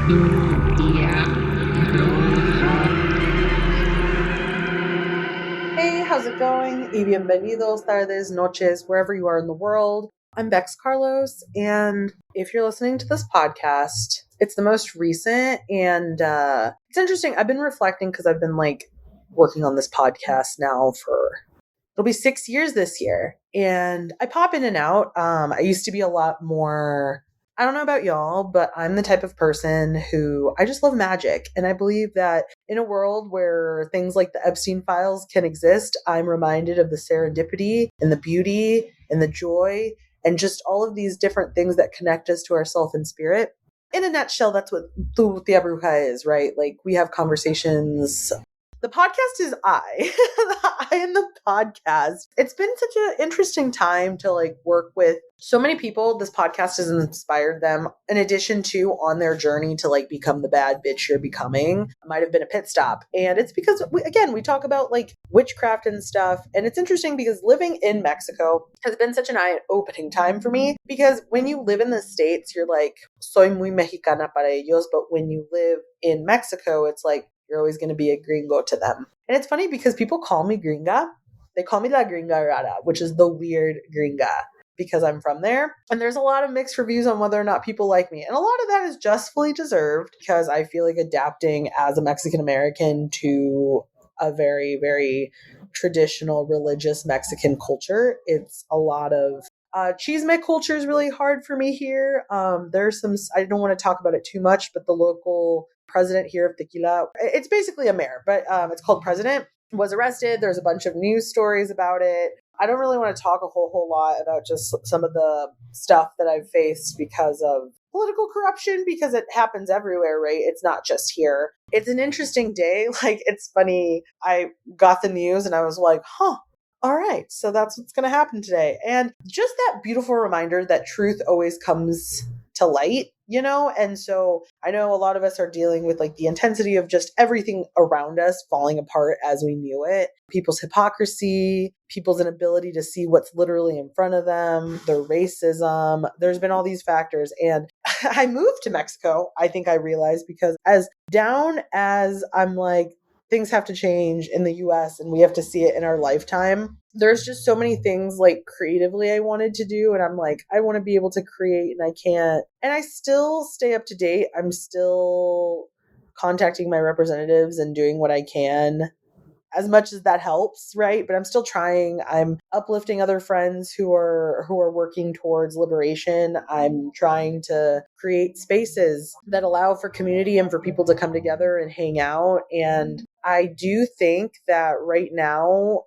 Hey, how's it going? Y bienvenidos, tardes, noches, wherever you are in the world. I'm Bex Carlos, and if you're listening to this podcast, it's the most recent, and it's interesting. I've been reflecting because I've been working on this podcast now for it'll be 6 years this year, and I pop in and out. I used to be a lot more. I don't know about y'all, but I'm the type of person who I just love magic. And I believe that in a world where things like the Epstein files can exist, I'm reminded of the serendipity and the beauty and the joy and just all of these different things that connect us to ourself and spirit. In a nutshell, that's what Tu Tia Bruja is, right? Like we have conversations. The podcast is I. I am the podcast. It's been such an interesting time to work with so many people. This podcast has inspired them in addition to on their journey to become the bad bitch you're becoming. It might have been a pit stop. And it's because we talk about witchcraft and stuff. And it's interesting because living in Mexico has been such an eye-opening time for me, because when you live in the States, you're like, soy muy mexicana para ellos. But when you live in Mexico, it's like, you're always going to be a gringo to them. And it's funny because people call me gringa. They call me la gringa rara, which is the weird gringa, because I'm from there. And there's a lot of mixed reviews on whether or not people like me. And a lot of that is justly deserved, because I feel like adapting as a Mexican American to a very, very traditional religious Mexican culture, it's a lot of chisme culture is really hard for me here. There's some, I don't want to talk about it too much, but the local president here of Tequila, it's basically a mayor, but it's called president, was arrested. There's a bunch of news stories about it. I don't really want to talk a whole lot about just some of the stuff that I've faced because of political corruption, because it happens everywhere, right? It's not just here. It's an interesting day. It's funny. I got the news and I was like, huh. All right, so that's what's going to happen today. And just that beautiful reminder that truth always comes to light, And so I know a lot of us are dealing with the intensity of just everything around us falling apart as we knew it. People's hypocrisy, people's inability to see what's literally in front of them, their racism. There's been all these factors. And I moved to Mexico, I think I realized, because as down as I'm things have to change in the US and we have to see it in our lifetime, there's just so many things creatively I wanted to do. And I'm I want to be able to create, and I can't. And I still stay up to date. I'm still contacting my representatives and doing what I can, as much as that helps, right? But I'm still trying. I'm uplifting other friends who are working towards liberation. I'm trying to create spaces that allow for community and for people to come together and hang out. And I do think that right now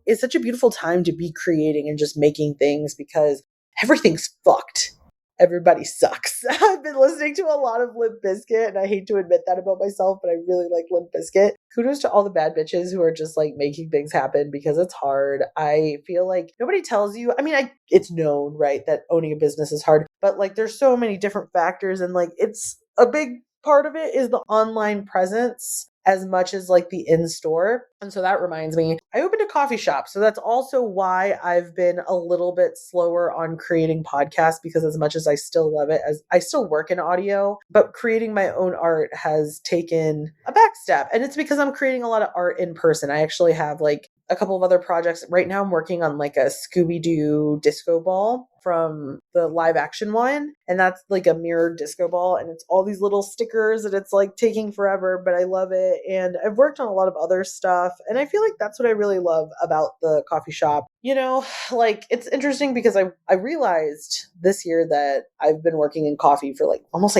is such a beautiful time to be creating and just making things, because everything's fucked. Everybody sucks. I've been listening to a lot of Limp Bizkit, and I hate to admit that about myself, but I really like Limp Bizkit. Kudos to all the bad bitches who are just making things happen, because it's hard. I feel like nobody tells you. I mean, it's known, right, that owning a business is hard, but there's so many different factors, and it's a big part of it is the online presence as much as the in-store. And so that reminds me, I opened a coffee shop. So that's also why I've been a little bit slower on creating podcasts, because as much as I still love it, as I still work in audio, but creating my own art has taken a back step. And it's because I'm creating a lot of art in person. I actually have a couple of other projects. Right now I'm working on a Scooby-Doo disco ball from the live action one. And that's a mirrored disco ball. And it's all these little stickers, and it's taking forever, but I love it. And I've worked on a lot of other stuff. And I feel like that's what I really love about the coffee shop. It's interesting because I realized this year that I've been working in coffee for almost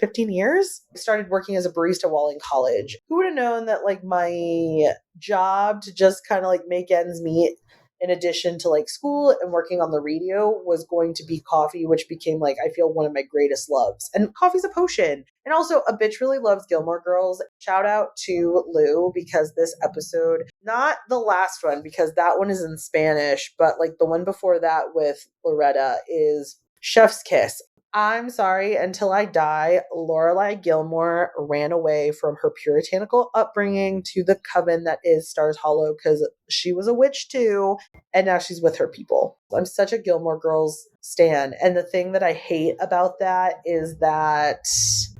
15 years. I started working as a barista while in college. Who would have known that my job to just kind of make ends meet, in addition to school and working on the radio, was going to be coffee, which became I feel one of my greatest loves. And coffee's a potion. And also, a bitch really loves Gilmore Girls. Shout out to Lou, because this episode, not the last one, because that one is in Spanish, but the one before that with Loretta is Chef's Kiss. I'm sorry, until I die, Lorelai Gilmore ran away from her puritanical upbringing to the coven that is Stars Hollow, because she was a witch too, and now she's with her people. I'm such a Gilmore Girls stan, and the thing that I hate about that is that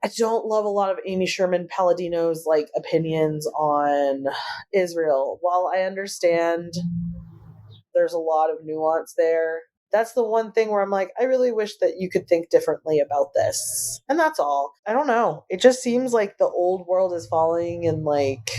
I don't love a lot of Amy Sherman Palladino's like opinions on Israel. While I understand there's a lot of nuance there, that's the one thing where I'm like, I really wish that you could think differently about this. And that's all. I don't know. It just seems like the old world is falling, and like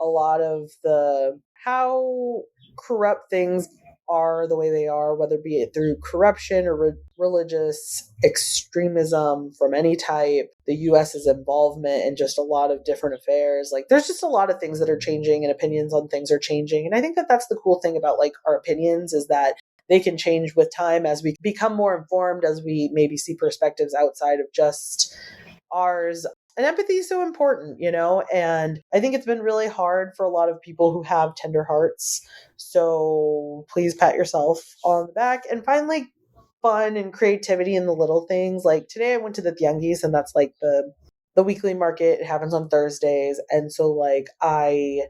a lot of the how corrupt things are the way they are, whether be it through corruption or religious extremism from any type, the US's involvement in just a lot of different affairs. Like there's just a lot of things that are changing, and opinions on things are changing. And I think that that's the cool thing about like our opinions, is that they can change with time as we become more informed, as we maybe see perspectives outside of just ours. And empathy is so important, you know? And I think it's been really hard for a lot of people who have tender hearts. So please pat yourself on the back and find like fun and creativity in the little things. Like today I went to the Tianguis, and that's like the weekly market. It happens on Thursdays. And so like I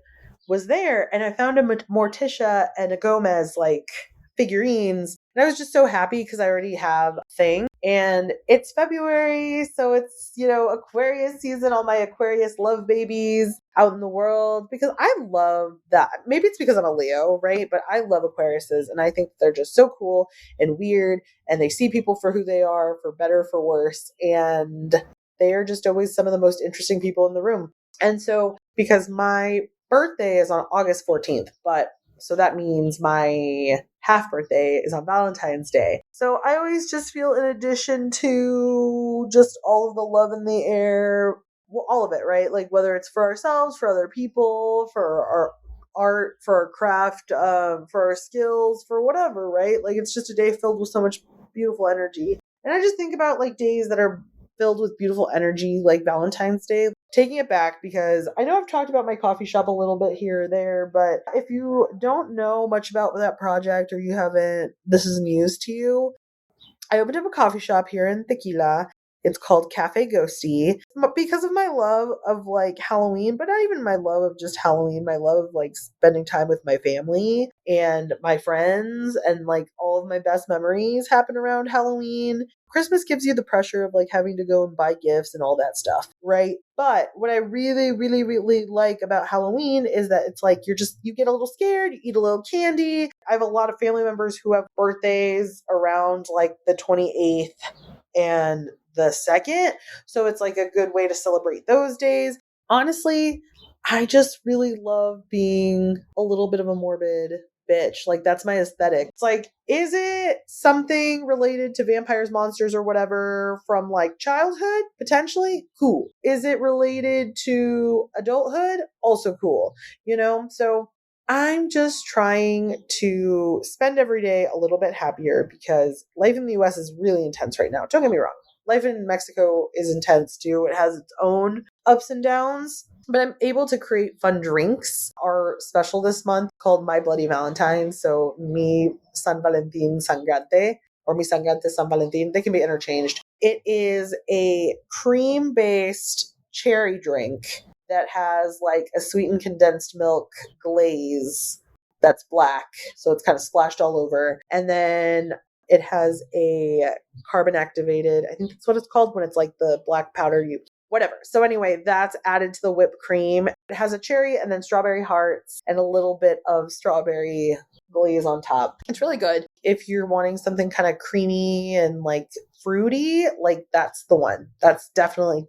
was there and I found a Morticia and a Gomez like figurines. And I was just so happy because I already have a thing. And it's February, so it's, you know, Aquarius season, all my Aquarius love babies out in the world, because I love that. Maybe it's because I'm a Leo, right? But I love Aquariuses, and I think they're just so cool and weird, and they see people for who they are, for better, for worse. And they are just always some of the most interesting people in the room. And so, because my birthday is on August 14th, but so that means my half birthday is on Valentine's Day. So I always just feel, in addition to just all of the love in the air, well, all of it, right? Like whether it's for ourselves, for other people, for our art, for our craft, for our skills, for whatever, right? Like it's just a day filled with so much beautiful energy. And I just think about like days that are filled with beautiful energy, like Valentine's Day. Taking it back, because I know I've talked about my coffee shop a little bit here or there, but if you don't know much about that project, or you haven't, this is news to you, I opened up a coffee shop here in Tequila. It's called Cafe Ghostie, because of my love of like Halloween, but not even my love of just Halloween, my love of like spending time with my family and my friends, and like all of my best memories happen around Halloween. Christmas gives you the pressure of like having to go and buy gifts and all that stuff, right? But what I really, really, really like about Halloween is that it's like you get a little scared, you eat a little candy. I have a lot of family members who have birthdays around like the 28th and the 2nd. So it's like a good way to celebrate those days. Honestly, I just really love being a little bit of a morbid bitch. Like that's my aesthetic. It's like, is it something related to vampires, monsters, or whatever from like childhood? Potentially cool. Is it related to adulthood? Also cool. You know? So I'm just trying to spend every day a little bit happier, because life in the US is really intense right now. Don't get me wrong. Life in Mexico is intense too. It has its own ups and downs, but I'm able to create fun drinks. Our special this month called My Bloody Valentine. So Mi San Valentin Sangrante, or Mi Sangrante San Valentin. They can be interchanged. It is a cream-based cherry drink that has like a sweetened condensed milk glaze that's black. So it's kind of splashed all over. And then it has a carbon activated, I think that's what it's called when it's like the black powder whatever. So anyway, that's added to the whipped cream. It has a cherry and then strawberry hearts and a little bit of strawberry glaze on top. It's really good. If you're wanting something kind of creamy and like fruity, like that's the one. That's definitely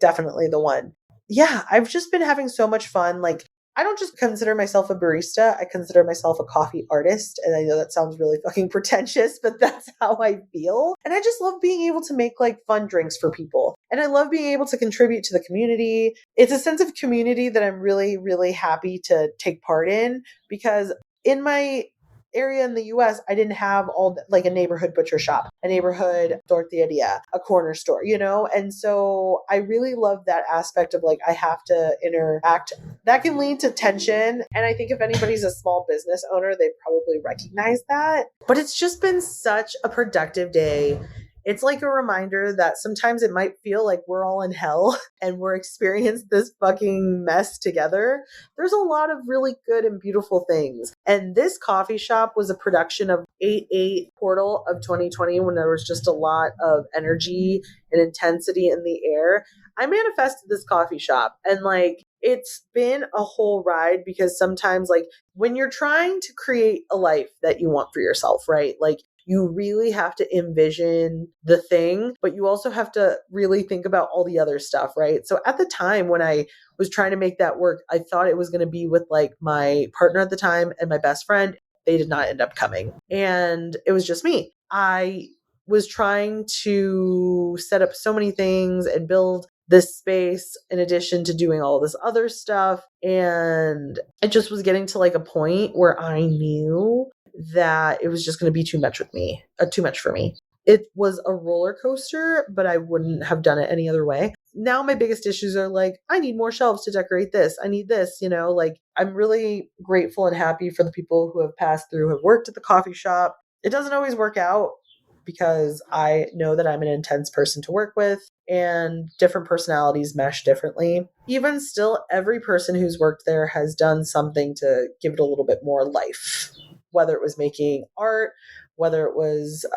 the one. Yeah, I've just been having so much fun. Like, I don't just consider myself a barista. I consider myself a coffee artist. And I know that sounds really fucking pretentious, but that's how I feel. And I just love being able to make like fun drinks for people. And I love being able to contribute to the community. It's a sense of community that I'm really, really happy to take part in, because in my area in the US, I didn't have like a neighborhood butcher shop, a neighborhood tortilleria, a corner store, you know? And so I really love that aspect of like, I have to interact. That can lead to tension. And I think if anybody's a small business owner, they probably recognize that. But it's just been such a productive day. It's like a reminder that sometimes it might feel like we're all in hell and we're experiencing this fucking mess together. There's a lot of really good and beautiful things. And this coffee shop was a production of 8/8 portal of 2020 when there was just a lot of energy and intensity in the air, I manifested this coffee shop. And like, it's been a whole ride because sometimes, like, when you're trying to create a life that you want for yourself, right? Like, you really have to envision the thing, but you also have to really think about all the other stuff, right? So at the time when I was trying to make that work, I thought it was going to be with like my partner at the time and my best friend. They did not end up coming. And it was just me. I was trying to set up so many things and build this space in addition to doing all this other stuff. And it just was getting to like a point where I knew that it was just going to be too much too much for me. It was a roller coaster, but I wouldn't have done it any other way. Now my biggest issues are like, I need more shelves to decorate this. I need this, like I'm really grateful and happy for the people who have passed through, have worked at the coffee shop. It doesn't always work out because I know that I'm an intense person to work with and different personalities mesh differently. Even still, every person who's worked there has done something to give it a little bit more life, whether it was making art, whether it was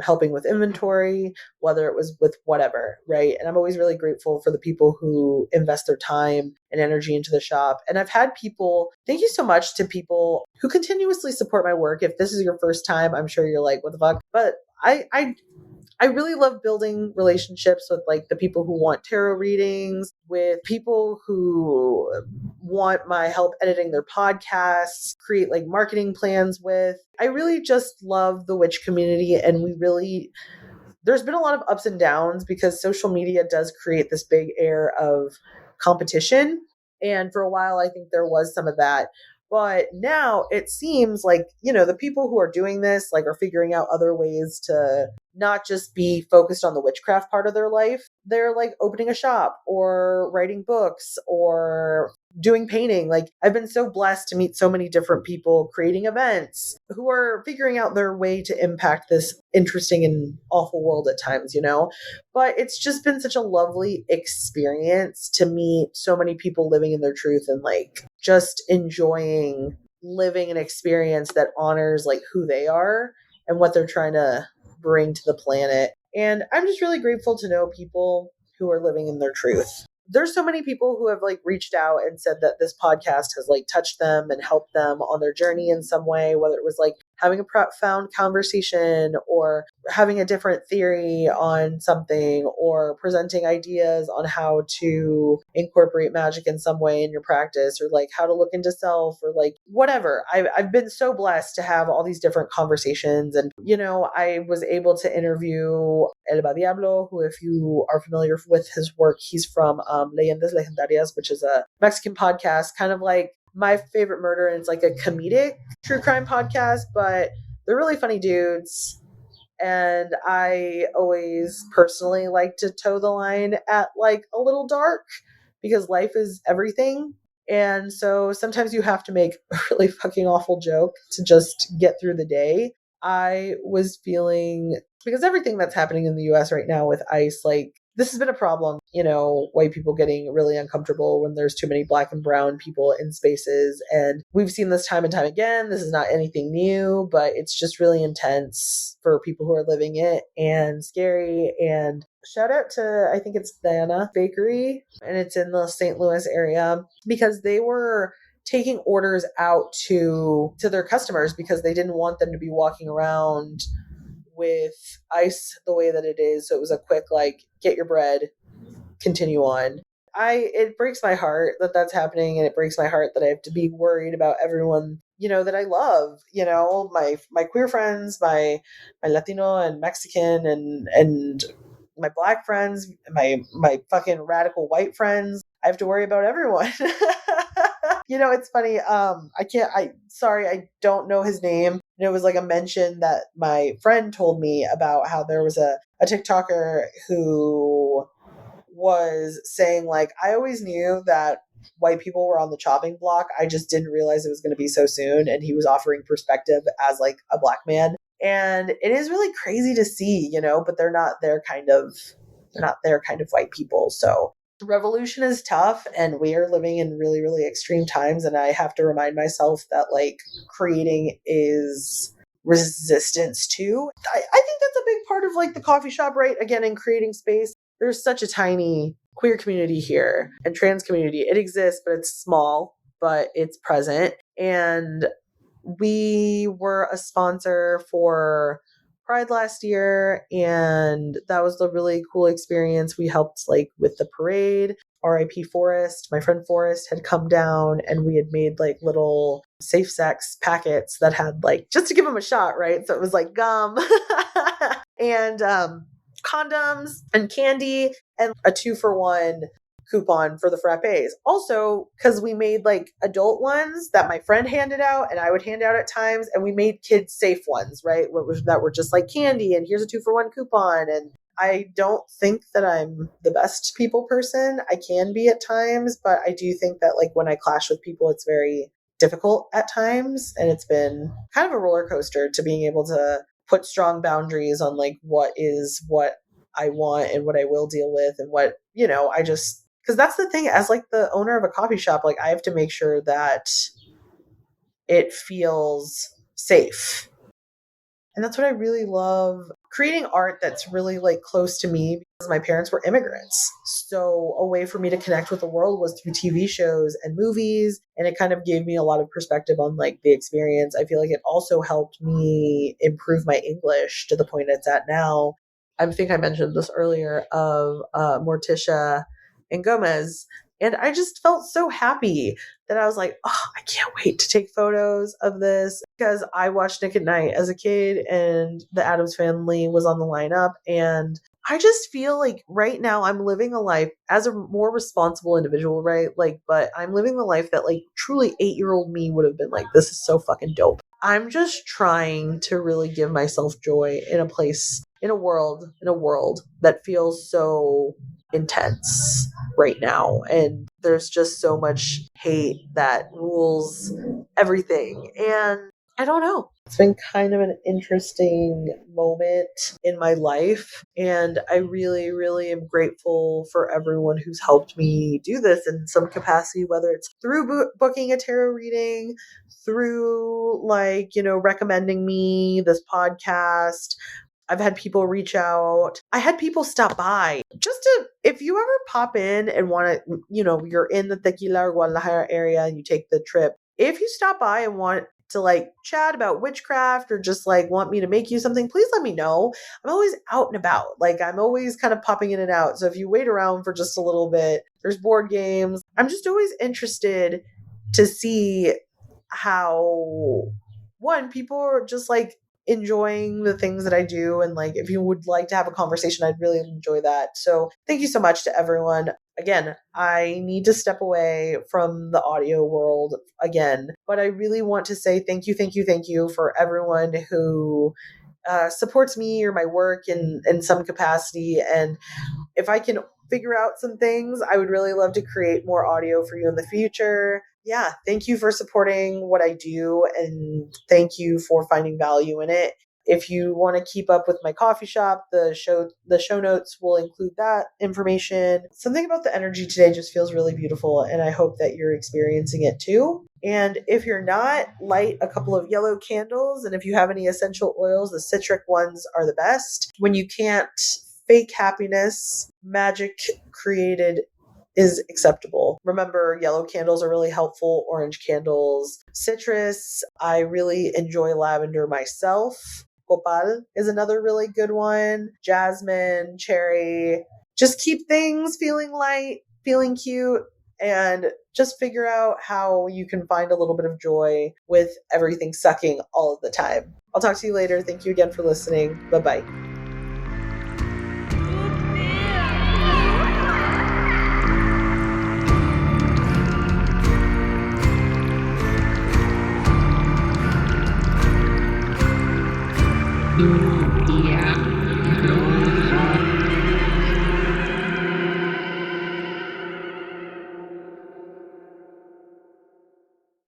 helping with inventory, whether it was with whatever, right? And I'm always really grateful for the people who invest their time and energy into the shop. And I've had people, thank you so much to people who continuously support my work. If this is your first time, I'm sure you're like, what the fuck? But I really love building relationships with like the people who want tarot readings, with people who want my help editing their podcasts, create like marketing plans with. I really just love the witch community, and there's been a lot of ups and downs because social media does create this big air of competition. And for a while, I think there was some of that. But now it seems like, the people who are doing this, like, are figuring out other ways to not just be focused on the witchcraft part of their life. They're like opening a shop or writing books or doing painting. Like, I've been so blessed to meet so many different people creating events who are figuring out their way to impact this interesting and awful world at times, But it's just been such a lovely experience to meet so many people living in their truth and like just enjoying living an experience that honors like who they are and what they're trying to bring to the planet. And I'm just really grateful to know people who are living in their truth. There's so many people who have like reached out and said that this podcast has like touched them and helped them on their journey in some way, whether it was like having a profound conversation or having a different theory on something or presenting ideas on how to incorporate magic in some way in your practice, or like how to look into self, or like whatever. I've been so blessed to have all these different conversations. And, I was able to interview El Diablo, who, if you are familiar with his work, he's from Leyendas Legendarias, which is a Mexican podcast, kind of like My Favorite Murder. And it's like a comedic true crime podcast, but they're really funny dudes. And I always personally like to toe the line at like a little dark because life is everything. And so sometimes you have to make a really fucking awful joke to just get through the day. I was feeling, because everything that's happening in the US right now with ICE, like, this has been a problem, white people getting really uncomfortable when there's too many black and brown people in spaces. And we've seen this time and time again. This is not anything new, but it's just really intense for people who are living it and scary. And shout out to, I think it's Diana Bakery, and it's in the St. Louis area, because they were taking orders out to their customers because they didn't want them to be walking around with ICE the way that it is. So it was a quick, like, get your bread, continue on. It breaks my heart that that's happening, and it breaks my heart that I have to be worried about everyone, that I love, my queer friends, my Latino and Mexican and my black friends, my fucking radical white friends. I have to worry about everyone. It's funny. I don't know his name. And it was like a mention that my friend told me about how there was a TikToker who was saying, like, I always knew that white people were on the chopping block. I just didn't realize it was going to be so soon. And he was offering perspective as like a black man. And it is really crazy to see, but they're not their kind of white people. So revolution is tough, and we are living in really, really extreme times. And I have to remind myself that like creating is resistance to. I think that's a big part of like the coffee shop, right? Again, in creating space, there's such a tiny queer community here and trans community. It exists, but it's small, but it's present. And we were a sponsor for Pride last year, and that was a really cool experience. We helped like with the parade. RIP Forrest, my friend Forrest had come down, and we had made like little safe sex packets that had like, just to give them a shot, right? So it was like gum and condoms and candy and a 2-for-1 coupon for the frappes. Also, because we made like adult ones that my friend handed out and I would hand out at times, and we made kids safe ones, right? That were just like candy and here's a 2-for-1 coupon. And I don't think that I'm the best people person. I can be at times, but I do think that like when I clash with people, it's very difficult at times. And it's been kind of a roller coaster to being able to put strong boundaries on like what I want and what I will deal with and what, I just, because that's the thing, as like the owner of a coffee shop, like I have to make sure that it feels safe. And that's what I really love, creating art that's really like close to me, because my parents were immigrants. So a way for me to connect with the world was through TV shows and movies. And it kind of gave me a lot of perspective on like the experience. I feel like it also helped me improve my English to the point it's at now. I think I mentioned this earlier of Morticia and Gomez. And I just felt so happy that I was like, oh, I can't wait to take photos of this, because I watched Nick at Night as a kid and the Addams Family was on the lineup. And I just feel like right now I'm living a life as a more responsible individual, right? Like, but I'm living the life that like truly 8-year-old me would have been like, this is so fucking dope. I'm just trying to really give myself joy in a place, in a world that feels so intense right now. And there's just so much hate that rules everything. And I don't know. It's been kind of an interesting moment in my life. And I really, really am grateful for everyone who's helped me do this in some capacity, whether it's through booking a tarot reading, through like, recommending me this podcast. I've had people reach out. I had people stop by just to, if you ever pop in and want to, you're in the Tequila or Guadalajara area and you take the trip. If you stop by and want to like chat about witchcraft or just like want me to make you something, please let me know. I'm always out and about. Like I'm always kind of popping in and out. So if you wait around for just a little bit, there's board games. I'm just always interested to see how, one, people are just like enjoying the things that I do. And like, if you would like to have a conversation, I'd really enjoy that. So thank you so much to everyone. Again, I need to step away from the audio world again, but I really want to say thank you for everyone who supports me or my work in some capacity. And if I can figure out some things, I would really love to create more audio for you in the future. Yeah, thank you for supporting what I do, and thank you for finding value in it. If you want to keep up with my coffee shop, the show notes will include that information. Something about the energy today just feels really beautiful, and I hope that you're experiencing it too. And if you're not, light a couple of yellow candles, and if you have any essential oils, the citric ones are the best. When you can't fake happiness, magic created is acceptable. Remember, yellow candles are really helpful, orange candles, citrus. I really enjoy lavender myself. Copal is another really good one. Jasmine, cherry. Just keep things feeling light, feeling cute, and just figure out how you can find a little bit of joy with everything sucking all of the time. I'll talk to you later. Thank you again for listening. Bye-bye. Mm-hmm.